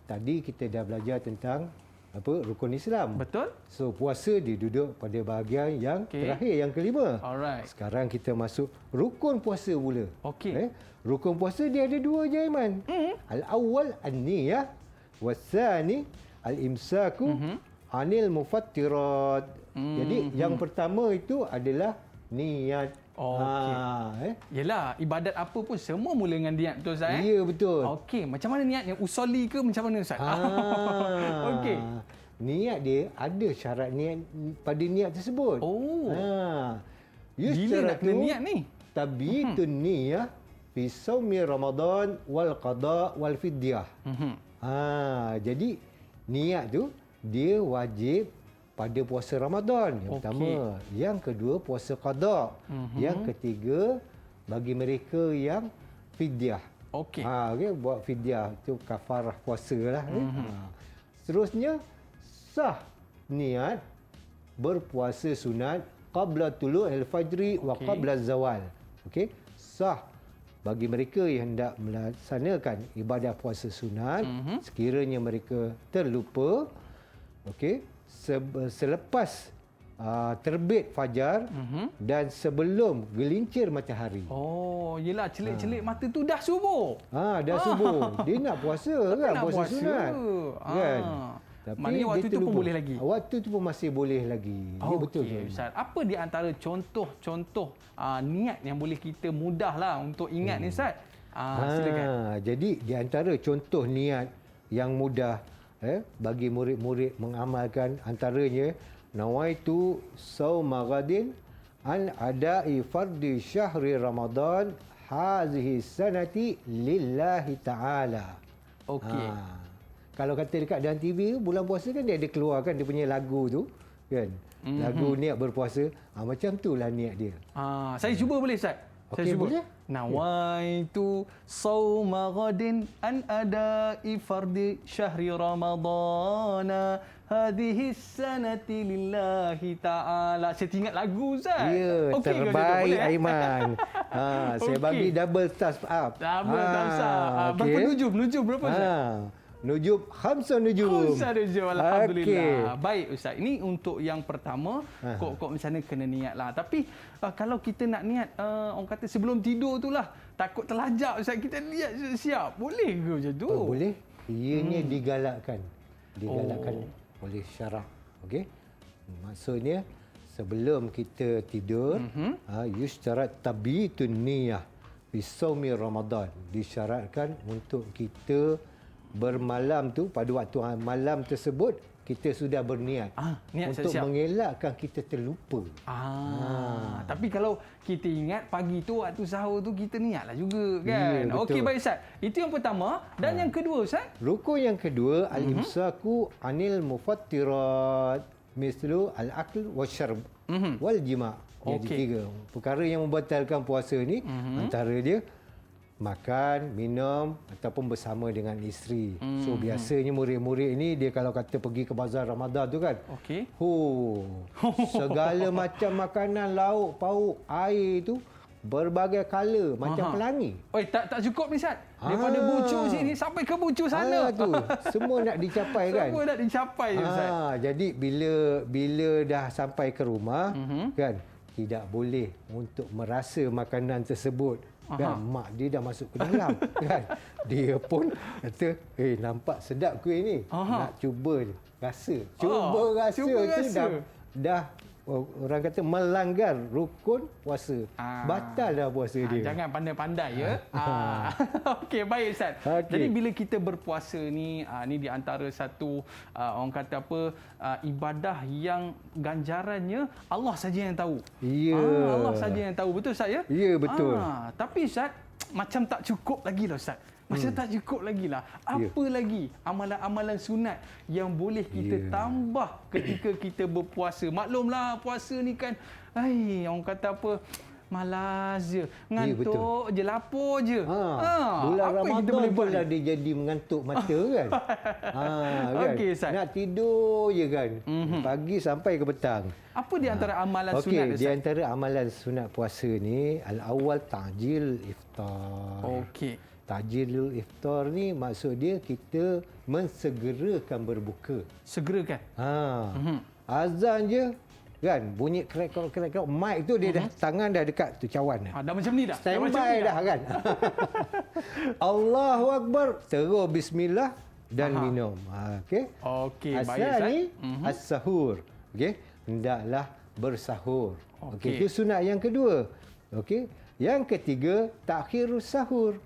[SPEAKER 3] Tadi kita dah belajar tentang rukun Islam.
[SPEAKER 2] Betul.
[SPEAKER 3] So puasa dia duduk pada bahagian yang terakhir, yang kelima.
[SPEAKER 2] Alright.
[SPEAKER 3] Sekarang kita masuk rukun puasa pula.
[SPEAKER 2] Okey.
[SPEAKER 3] Rukun puasa dia ada dua je Aiman. Al-awwal an-niyah, was-tsani al-imsaku anil mufattirat. Jadi yang pertama itu adalah niat.
[SPEAKER 2] Yelah, ibadat apa pun semua mula dengan niat, betul Ustaz?
[SPEAKER 3] Ya, betul.
[SPEAKER 2] Okey, macam mana niatnya? Usolli ke macam mana Ustaz? Okey.
[SPEAKER 3] Niat dia ada syarat niat pada niat tersebut.
[SPEAKER 2] Bila nak kena niat ni?
[SPEAKER 3] Tabitun niyah fi saumi Ramadan wal qada wal fidyah. Jadi niat tu dia wajib pada puasa Ramadan yang pertama, yang kedua puasa qada, yang ketiga bagi mereka yang fidyah.
[SPEAKER 2] Okey.
[SPEAKER 3] Buat fidyah tu kafarah puasa lah. Seterusnya sah niat berpuasa sunat qabla tulu'il fajri wa qabla zawal. Okey, sah bagi mereka yang hendak melaksanakan ibadah puasa sunat sekiranya mereka terlupa, selepas terbit fajar dan sebelum gelincir matahari.
[SPEAKER 2] Yelah, celik-celik mata tu dah subuh.
[SPEAKER 3] Dah subuh. Dia nak puasa kan, puasa sunat. Kan? Tapi
[SPEAKER 2] maknanya waktu tu pun boleh lagi.
[SPEAKER 3] Waktu tu pun masih boleh lagi. Ya, betul tu.
[SPEAKER 2] Ustaz. Apa di antara contoh-contoh niat yang boleh kita mudahlah untuk ingat ni Ustaz? Silakan.
[SPEAKER 3] Jadi di antara contoh niat yang mudah bagi murid-murid mengamalkan antaranya nawaitu sauma ghadin an ada'i fardi syahri Ramadan hazihi sanati lillahi ta'ala.
[SPEAKER 2] Okey.
[SPEAKER 3] Kalau kata dekat dalam TV bulan puasa kan dia ada keluarkan dia punya lagu tu kan. Lagu niat berpuasa. Macam itulah niat dia.
[SPEAKER 2] Saya cuba boleh Ustaz? Saya cuba.
[SPEAKER 3] Boleh.
[SPEAKER 2] Nawaitu sauma ghadin an ada'i fardi syahri Ramadana hadhihi sanati lillahi ta'ala. Saya ingat lagu Ustaz.
[SPEAKER 3] Ya, terbaik Aiman. Saya bagi double thumbs up.
[SPEAKER 2] Double thumbs up. Berapa nujum berapa Ustaz?
[SPEAKER 3] Nujum khamsa nujum.
[SPEAKER 2] Khamsa nujum, alhamdulillah. Baik Ustaz, ini untuk yang pertama, kok macam mana kena niat lah. Tapi kalau kita nak niat, orang kata sebelum tidur tu lah, takut terlajak Ustaz, kita niat siap. Boleh ke macam tu?
[SPEAKER 3] Boleh. Ianya digalakkan. Digalakkan oleh syarak. Okey. Maksudnya sebelum kita tidur, yushtarat tabitun niyah fi shaumi Ramadan. Disyaratkan untuk kita bermalam tu, pada waktu malam tersebut kita sudah berniat
[SPEAKER 2] niat
[SPEAKER 3] untuk
[SPEAKER 2] siap-siap.
[SPEAKER 3] mengelakkan kita terlupa.
[SPEAKER 2] Tapi kalau kita ingat pagi tu waktu sahur tu kita niatlah juga kan.
[SPEAKER 3] Ya, betul.
[SPEAKER 2] Okey baik Ustaz. Itu yang pertama dan yang kedua Ustaz.
[SPEAKER 3] Rukun yang kedua, al-imsaku anil mufattirat mislu al-akl wasyarb wal jima'. Yang
[SPEAKER 2] Okey.
[SPEAKER 3] ketiga, perkara yang membatalkan puasa ni antara dia makan, minum ataupun bersama dengan isteri. So biasanya murid-murid ni dia kalau kata pergi ke bazar Ramadan tu kan.
[SPEAKER 2] Okey.
[SPEAKER 3] Segala macam makanan, lauk, pauk, air tu berbagai color macam pelangi.
[SPEAKER 2] Oi, tak cukup ni Ustaz. Daripada bucu sini sampai ke bucu sana.
[SPEAKER 3] Tu semua nak dicapai kan.
[SPEAKER 2] Semua nak dicapai Ustaz.
[SPEAKER 3] Jadi bila dah sampai ke rumah kan, tidak boleh untuk merasa makanan tersebut. Kan mak dia dah masuk ke dalam kan. Dia pun kata, nampak sedap kuih ni. Nak cuba rasa. Cuba rasa
[SPEAKER 2] cuba
[SPEAKER 3] tu
[SPEAKER 2] rasa.
[SPEAKER 3] dah orang kata melanggar rukun puasa. Batal dah puasa dia.
[SPEAKER 2] Jangan pandai-pandai ya. Okey baik Ustaz.
[SPEAKER 3] Okey.
[SPEAKER 2] Jadi bila kita berpuasa ni ni di antara satu orang kata apa ibadah yang ganjarannya Allah saja yang tahu.
[SPEAKER 3] Ya.
[SPEAKER 2] Allah saja yang tahu. Betul Ustaz ya?
[SPEAKER 3] Ya, betul.
[SPEAKER 2] Tapi Ustaz macam tak cukup lagi lah Ustaz. Macam tak cukup lagi lah. Apa lagi amalan-amalan sunat yang boleh kita tambah ketika kita berpuasa? Maklumlah puasa ni kan, orang kata apa, malas je, ngantuk je, lapar je.
[SPEAKER 3] Bulan
[SPEAKER 2] apa yang kita boleh
[SPEAKER 3] Ramadan
[SPEAKER 2] buat
[SPEAKER 3] pula
[SPEAKER 2] ni?
[SPEAKER 3] dia jadi mengantuk mata kan. Kan?
[SPEAKER 2] Okey, Ustaz.
[SPEAKER 3] Nak tidur je kan. Pagi sampai ke petang.
[SPEAKER 2] Apa di antara amalan sunat
[SPEAKER 3] Okey, di
[SPEAKER 2] Ustaz?
[SPEAKER 3] antara amalan sunat puasa ni, al-awwal ta'jil iftar.
[SPEAKER 2] Okey.
[SPEAKER 3] Ta'jilul iftar ni maksud dia kita mensegerakan berbuka.
[SPEAKER 2] Segerakan.
[SPEAKER 3] Azan je kan, bunyi krek mic tu dia dah tangan dah dekat tu cawan dah.
[SPEAKER 2] Dah macam ni dah.
[SPEAKER 3] Standby dah kan. Allahu Akbar, terus bismillah dan minum. Okey.
[SPEAKER 2] Okey, baik
[SPEAKER 3] Asal
[SPEAKER 2] Ustaz.
[SPEAKER 3] ni as-sahur. Okey, hendaklah bersahur. Okey,
[SPEAKER 2] Okey.
[SPEAKER 3] itu sunat yang kedua. Okey. Yang ketiga, takhirus sahur.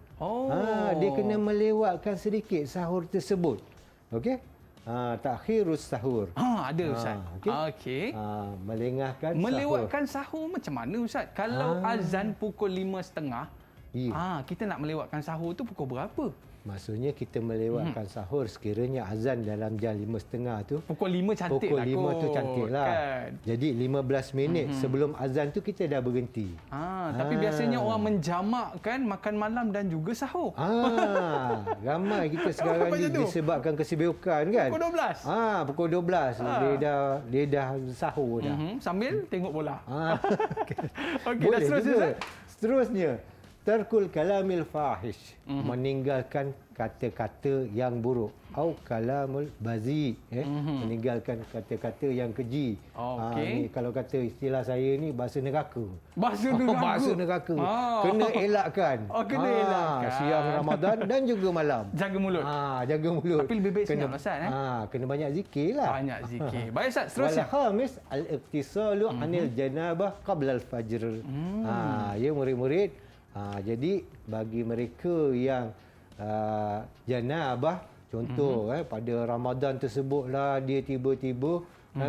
[SPEAKER 3] Dia kena melewatkan sedikit sahur tersebut. Okey. Takhirus sahur.
[SPEAKER 2] Ada Ustaz. Okey.
[SPEAKER 3] Melengahkan
[SPEAKER 2] Melewatkan sahur macam mana Ustaz? Kalau azan pukul 5.30,
[SPEAKER 3] Ya.
[SPEAKER 2] kita nak melewatkan sahur tu pukul berapa?
[SPEAKER 3] Maksudnya kita melewatkan sahur sekiranya azan dalam jam 5.30 tu.
[SPEAKER 2] Pukul 5 cantik
[SPEAKER 3] Pukul
[SPEAKER 2] lah
[SPEAKER 3] 5 tu cantik lah.
[SPEAKER 2] Kan?
[SPEAKER 3] Jadi 15 minit sebelum azan tu kita dah berhenti.
[SPEAKER 2] Tapi biasanya orang menjamakkan makan malam dan juga sahur.
[SPEAKER 3] Ramai kita sekarang
[SPEAKER 2] Macam
[SPEAKER 3] ni
[SPEAKER 2] tu?
[SPEAKER 3] disebabkan kesibukan kan.
[SPEAKER 2] Pukul 12.
[SPEAKER 3] Pukul 12 dia dah sahur dah.
[SPEAKER 2] Sambil tengok bola. Okey, dah
[SPEAKER 3] Boleh
[SPEAKER 2] seterusnya
[SPEAKER 3] juga.
[SPEAKER 2] Ustaz?
[SPEAKER 3] Seterusnya, tarkul kalamil fahish, meninggalkan kata-kata yang buruk. Au kalamul bazi, meninggalkan kata-kata yang keji.
[SPEAKER 2] Okey.
[SPEAKER 3] Ni kalau kata istilah saya ni bahasa neraka.
[SPEAKER 2] Bahasa neraka.
[SPEAKER 3] Bahasa neraka. Kena elakkan.
[SPEAKER 2] Kena elakkan.
[SPEAKER 3] Siang Ramadan dan juga malam.
[SPEAKER 2] Jaga mulut.
[SPEAKER 3] Jaga mulut.
[SPEAKER 2] Tapi lebih baik senyap lah, Ustaz,
[SPEAKER 3] Kena banyak zikir lah.
[SPEAKER 2] Banyak zikir. Baik Ustaz,
[SPEAKER 3] Wal
[SPEAKER 2] seterusnya.
[SPEAKER 3] khamis al-iqtisalu anil janabah qabla al-fajr. Ya murid-murid. Jadi bagi mereka yang janabah, contoh pada Ramadan tersebutlah dia tiba-tiba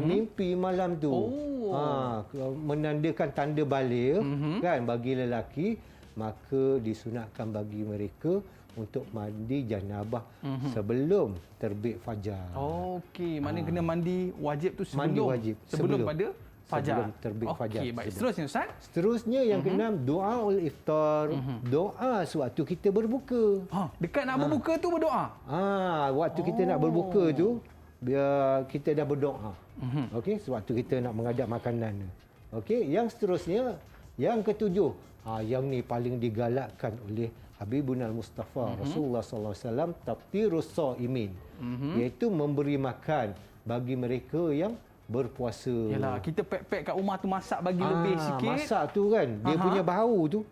[SPEAKER 3] mimpi malam tu. Menandakan tanda baligh kan bagi lelaki, maka disunatkan bagi mereka untuk mandi janabah sebelum terbit fajar.
[SPEAKER 2] Okey, maknanya kena mandi wajib tu sebelum.
[SPEAKER 3] Mandi wajib
[SPEAKER 2] sebelum pada fajar.
[SPEAKER 3] Sebelum terbit fajar.
[SPEAKER 2] Okey, baik.
[SPEAKER 3] tersebut.
[SPEAKER 2] Seterusnya Ustaz.
[SPEAKER 3] Seterusnya yang keenam, doaul iftar. Doa sewaktu kita berbuka.
[SPEAKER 2] Dekat nak berbuka tu berdoa.
[SPEAKER 3] Waktu kita nak berbuka tu, biar kita dah berdoa. Okey, sewaktu kita nak menghadap makanan. Okey, yang seterusnya, yang ketujuh, yang ni paling digalakkan oleh Habibuna Mustafa Rasulullah sallallahu alaihi wasallam, taftirus shaimin, iaitu memberi makan bagi mereka yang berpuasa.
[SPEAKER 2] Yalah, kita pack-pack kat rumah tu masak bagi lebih sikit.
[SPEAKER 3] Masak tu kan, dia punya bau tu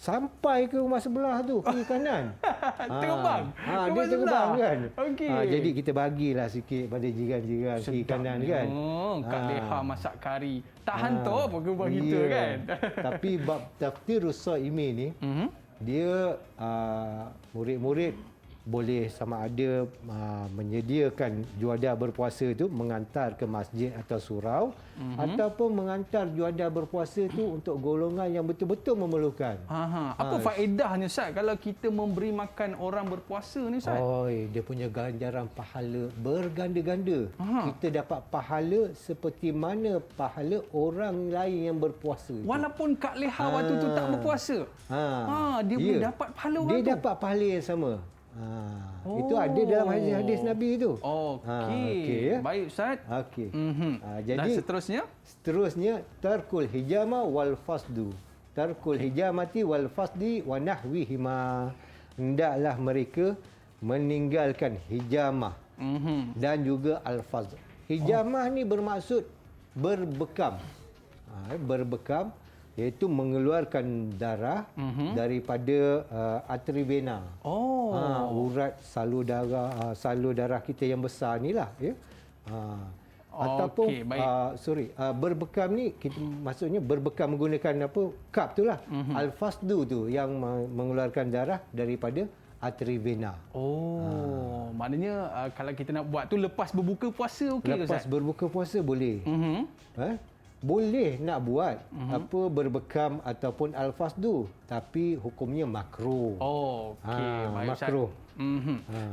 [SPEAKER 3] sampai ke rumah sebelah tu, kiri kanan.
[SPEAKER 2] Terbang.
[SPEAKER 3] Dia terbang kan.
[SPEAKER 2] Okey.
[SPEAKER 3] Jadi kita bagilah sikit pada jiran-jiran kiri kanan kan.
[SPEAKER 2] Kak Leha masak kari. Tak hantar apa ke rumah kita kan.
[SPEAKER 3] Tapi bab taftirus shaimi ni, dia murid-murid boleh sama ada menyediakan juada berpuasa tu mengantar ke masjid atau surau ataupun mengantar juada berpuasa tu untuk golongan yang betul-betul memerlukan.
[SPEAKER 2] Apa faedahnya Ustaz kalau kita memberi makan orang berpuasa ni Ustaz?
[SPEAKER 3] Dia punya ganjaran pahala berganda-ganda. Kita dapat pahala seperti mana pahala orang lain yang berpuasa.
[SPEAKER 2] Walaupun Kak Leha waktu tu tak berpuasa. Dia boleh dapat pahala orang tu.
[SPEAKER 3] Dia dapat pahala yang sama. Itu ada dalam hadis-hadis Nabi tu.
[SPEAKER 2] Okey. Baik Ustaz.
[SPEAKER 3] Okey.
[SPEAKER 2] Dan seterusnya?
[SPEAKER 3] Seterusnya tarkul hijama wal fasdu. Tarkul hijamati wal fasdi wa nahwihima. Hendaklah mereka meninggalkan hijamah dan juga al-fasd. Hijamah ni bermaksud berbekam. Berbekam iaitu mengeluarkan darah daripada arteri vena. Urat salur darah kita yang besar inilah ya. Ataupun berbekam ni kita maksudnya berbekam menggunakan apa? Cup itulah. Al-fasdu tu yang mengeluarkan darah daripada arteri vena.
[SPEAKER 2] Maknanya kalau kita nak buat tu lepas berbuka puasa okey ke Ustaz?
[SPEAKER 3] Lepas berbuka puasa boleh. Boleh nak buat apa berbekam ataupun al-fasdu, tapi hukumnya makruh.
[SPEAKER 2] Baik
[SPEAKER 3] makruh.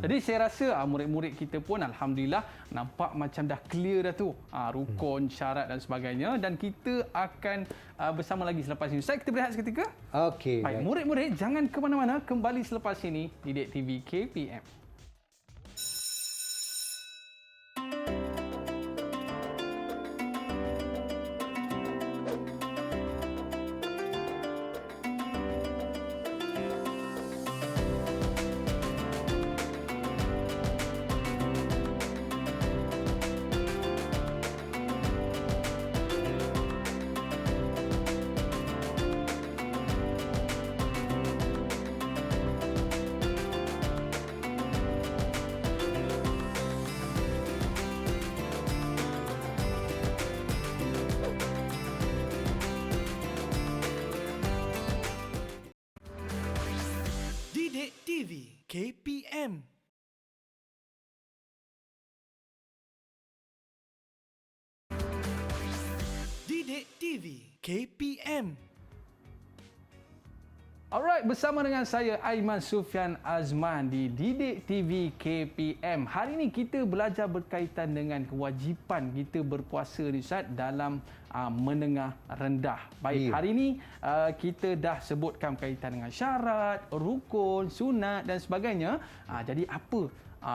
[SPEAKER 2] Jadi saya rasa murid-murid kita pun alhamdulillah nampak macam dah clear dah tu rukun, syarat dan sebagainya, dan kita akan bersama lagi selepas ini. Ustaz, kita berehat seketika.
[SPEAKER 3] Okey.
[SPEAKER 2] Baik, murid-murid jangan ke mana-mana, kembali selepas ini di Didik TV KPM.
[SPEAKER 1] Didik TV KPM. Didik TV KPM.
[SPEAKER 2] Alright, bersama dengan saya Aiman Sufian Azman di Didik TV KPM. Hari ini kita belajar berkaitan dengan kewajipan kita berpuasa ni Ustaz dalam menengah rendah. Baik, hari ini kita dah sebutkan berkaitan dengan syarat, rukun, sunat dan sebagainya. Jadi apa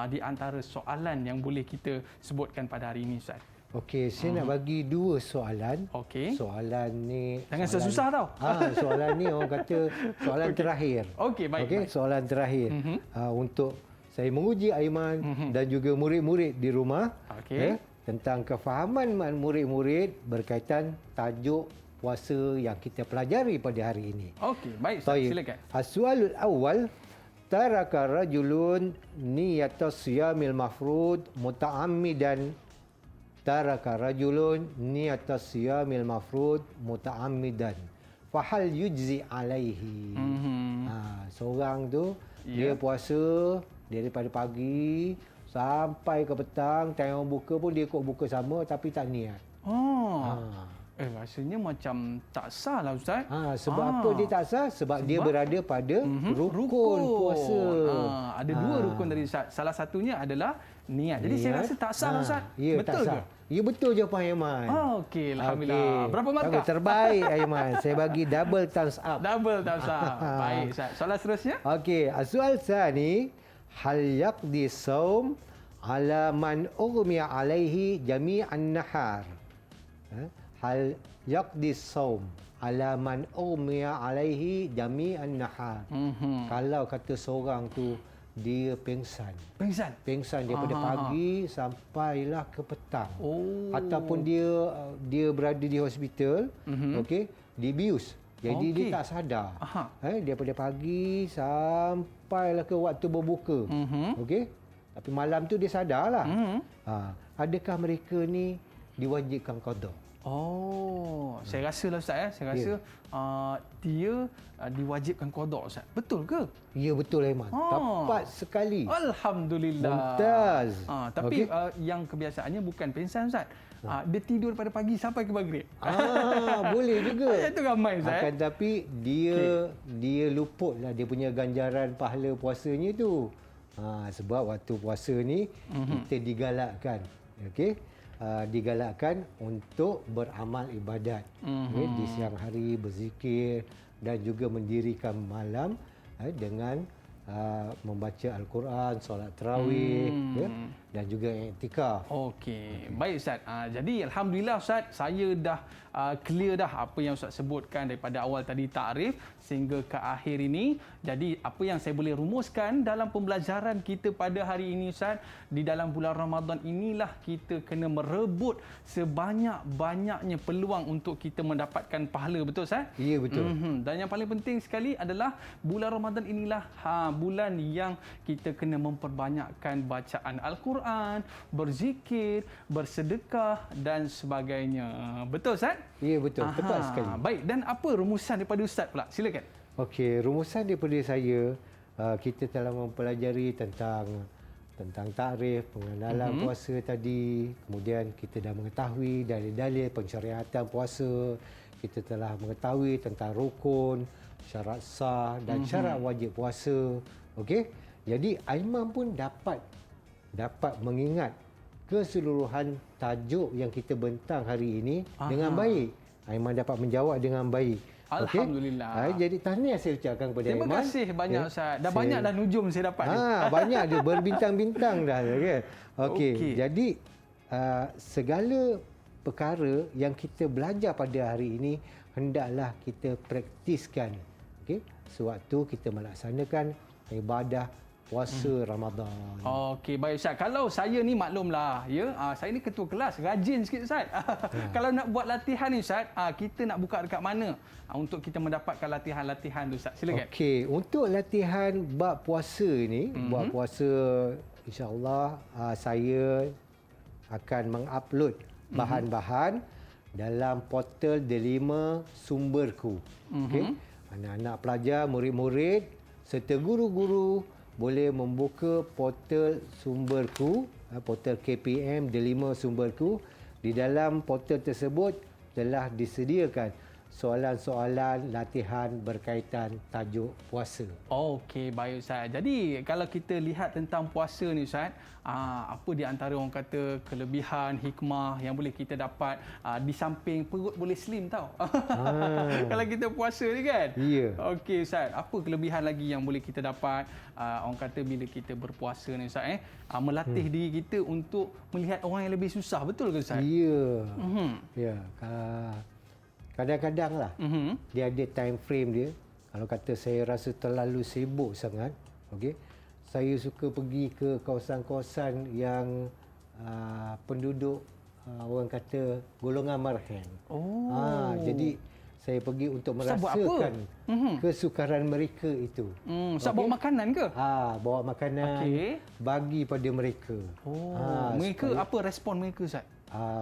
[SPEAKER 2] di antara soalan yang boleh kita sebutkan pada hari ini Ustaz?
[SPEAKER 3] Okey, saya nak bagi dua soalan.
[SPEAKER 2] Okey.
[SPEAKER 3] Soalan ni
[SPEAKER 2] jangan susah tau.
[SPEAKER 3] Soalan ni orang kata soalan terakhir.
[SPEAKER 2] Okey, baik.
[SPEAKER 3] Okey, soalan terakhir. Untuk saya menguji Aiman dan juga murid-murid di rumah.
[SPEAKER 2] Okey.
[SPEAKER 3] Tentang kefahaman
[SPEAKER 2] murid-murid
[SPEAKER 3] berkaitan tajuk puasa yang kita pelajari pada hari ini.
[SPEAKER 2] Okey, baik. Silakan.
[SPEAKER 3] As-sualul awal, taraka rajulun niyatas siyamil mafrud muta'ammidan. Taraka rajulun niyatas siyamil mafrud muta'ammidan. Fahal yujzi alaihi. Seorang tu dia puasa daripada pagi sampai ke petang, tengok buka pun dia ikut buka sama tapi tak niat.
[SPEAKER 2] Rasanya macam tak sah lah Ustaz.
[SPEAKER 3] Sebab apa dia tak sah? Sebab dia berada pada rukun puasa.
[SPEAKER 2] Ada dua rukun dari Ustaz. Salah satunya adalah niat. Jadi saya rasa tak sah lah Ustaz.
[SPEAKER 3] Ya,
[SPEAKER 2] betul
[SPEAKER 3] tak sah.
[SPEAKER 2] ke?
[SPEAKER 3] Ya, betul jawapan Aiman.
[SPEAKER 2] Okey, alhamdulillah. Berapa markah?
[SPEAKER 3] Terbaik Aiman. Saya bagi double thumbs up.
[SPEAKER 2] Double thumbs up. Baik Ustaz. Soalan seterusnya?
[SPEAKER 3] Okey, soal tsani, hal yaqdi saum ala man ughmiya alaihi jami'an nahar. Hal yaqdi saum ala man ughmiya alaihi jami'an nahar. Kalau kata seorang tu dia pengsan.
[SPEAKER 2] Pengsan.
[SPEAKER 3] Pengsan daripada pagi sampailah ke petang.
[SPEAKER 2] Oh.
[SPEAKER 3] Ataupun dia berada di hospital, okey, dibius. Jadi dia tak sadar. Daripada pagi sampailah ke waktu berbuka. Okey. Tapi malam tu dia sadarlah. Adakah mereka ni diwajibkan qada?
[SPEAKER 2] Oh, saya rasa lah Ustaz saya rasa dia diwajibkan qada Ustaz. Betul ke?
[SPEAKER 3] Ya, betul Aiman. Tepat sekali.
[SPEAKER 2] Alhamdulillah.
[SPEAKER 3] Mumtaz.
[SPEAKER 2] Tapi yang kebiasaannya bukan pengsan Ustaz. Dia tidur pada pagi sampai ke maghrib.
[SPEAKER 3] Boleh juga.
[SPEAKER 2] Itu ramai Ustaz.
[SPEAKER 3] Akan tapi dia luputlah dia punya ganjaran pahala puasanya tu. Sebab waktu puasa ni kita digalakkan. Okey. Digalakkan untuk beramal ibadat. Di siang hari berzikir dan juga mendirikan malam dengan membaca Al-Quran, solat tarawih dan juga iktikaf.
[SPEAKER 2] Okey, baik Ustaz. Jadi alhamdulillah Ustaz, saya dah clear dah apa yang Ustaz sebutkan daripada awal tadi takrif sehingga ke akhir ini. Jadi apa yang saya boleh rumuskan dalam pembelajaran kita pada hari ini Ustaz, di dalam bulan Ramadan inilah kita kena merebut sebanyak-banyaknya peluang untuk kita mendapatkan pahala, betul Ustaz?
[SPEAKER 3] Ya, betul.
[SPEAKER 2] Dan yang paling penting sekali adalah bulan Ramadan inilah bulan yang kita kena memperbanyakkan bacaan Al-Quran, berzikir, bersedekah dan sebagainya. Betul Ustaz?
[SPEAKER 3] Ya, betul. Tepat sekali.
[SPEAKER 2] Baik, dan apa rumusan daripada Ustaz pula? Silakan.
[SPEAKER 3] Okey, rumusan daripada saya, kita telah mempelajari tentang takrif, pengenalan puasa tadi. Kemudian kita dah mengetahui dalil-dalil pensyariatan puasa. Kita telah mengetahui tentang rukun, syarat sah dan syarat wajib puasa. Okey. Jadi Aiman pun dapat mengingat keseluruhan tajuk yang kita bentang hari ini dengan baik. Aiman dapat menjawab dengan baik.
[SPEAKER 2] Alhamdulillah.
[SPEAKER 3] Jadi tahniah saya ucapkan kepada Aiman.
[SPEAKER 2] Terima kasih banyak Ustaz. Dah banyak dah nujum saya dapat ni.
[SPEAKER 3] Banyak dia berbintang-bintang dah. Okey. Jadi segala perkara yang kita belajar pada hari ini hendaklah kita praktiskan. Okey, sewaktu kita melaksanakan ibadah puasa Ramadan.
[SPEAKER 2] Okey, baik Ustaz. Kalau saya ni maklumlah, saya ni ketua kelas, rajin sikit Ustaz. Kalau nak buat latihan ni Ustaz, kita nak buka dekat mana untuk kita mendapatkan latihan-latihan tu Ustaz? Silakan.
[SPEAKER 3] Okey, untuk latihan bab puasa ni, buat puasa insya-Allah saya akan mengupload bahan-bahan dalam portal Delima Sumberku. Okey. Anak-anak pelajar, murid-murid serta guru-guru boleh membuka portal Sumberku, portal KPM Delima Sumberku. Di dalam portal tersebut telah disediakan soalan-soalan latihan berkaitan tajuk puasa.
[SPEAKER 2] Okey, baik Ustaz. Jadi kalau kita lihat tentang puasa ni Ustaz, apa di antara orang kata kelebihan, hikmah yang boleh kita dapat di samping perut boleh slim tau. Kalau kita puasa ni kan?
[SPEAKER 3] Ya.
[SPEAKER 2] Okey Ustaz, apa kelebihan lagi yang boleh kita dapat orang kata bila kita berpuasa ni Ustaz melatih diri kita untuk melihat orang yang lebih susah, betul ke Ustaz?
[SPEAKER 3] Ya. Ya. Kadang-kadang lah dia ada time frame dia. Kalau kata saya rasa terlalu sibuk sangat, okey, saya suka pergi ke kawasan-kawasan yang penduduk orang kata golongan marhen. Jadi saya pergi untuk merasakan kesukaran mereka itu.
[SPEAKER 2] Ustaz bawa makanan ke?
[SPEAKER 3] Bawa makanan bagi pada mereka.
[SPEAKER 2] Mereka apa respon mereka Ustaz?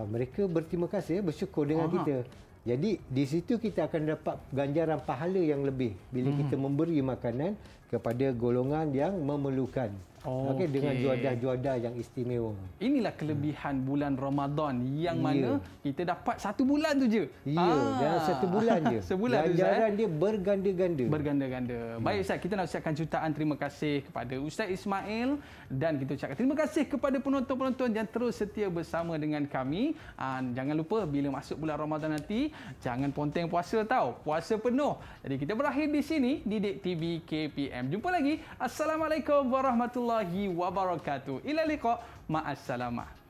[SPEAKER 3] Mereka berterima kasih, bersyukur dengan kita. Jadi di situ kita akan dapat ganjaran pahala yang lebih bila kita memberi makanan kepada golongan yang memerlukan. Okey, dengan juadah-juadah yang istimewa.
[SPEAKER 2] Inilah kelebihan bulan Ramadan yang mana kita dapat satu bulan tu je.
[SPEAKER 3] Dalam satu bulan je.
[SPEAKER 2] Sebulan
[SPEAKER 3] ganjaran dia berganda-ganda.
[SPEAKER 2] Berganda-ganda. Baik Ustaz, kita nak ucapkan jutaan terima kasih kepada Ustaz Ismail dan kita ucapkan terima kasih kepada penonton-penonton yang terus setia bersama dengan kami. Jangan lupa bila masuk bulan Ramadan nanti, jangan ponteng puasa tau. Puasa penuh. Jadi kita berakhir di sini di Didik TV KPM. Jumpa lagi. Assalamualaikum warahmatullahi wabarakatuh. Ila liqa. Ma'assalamah.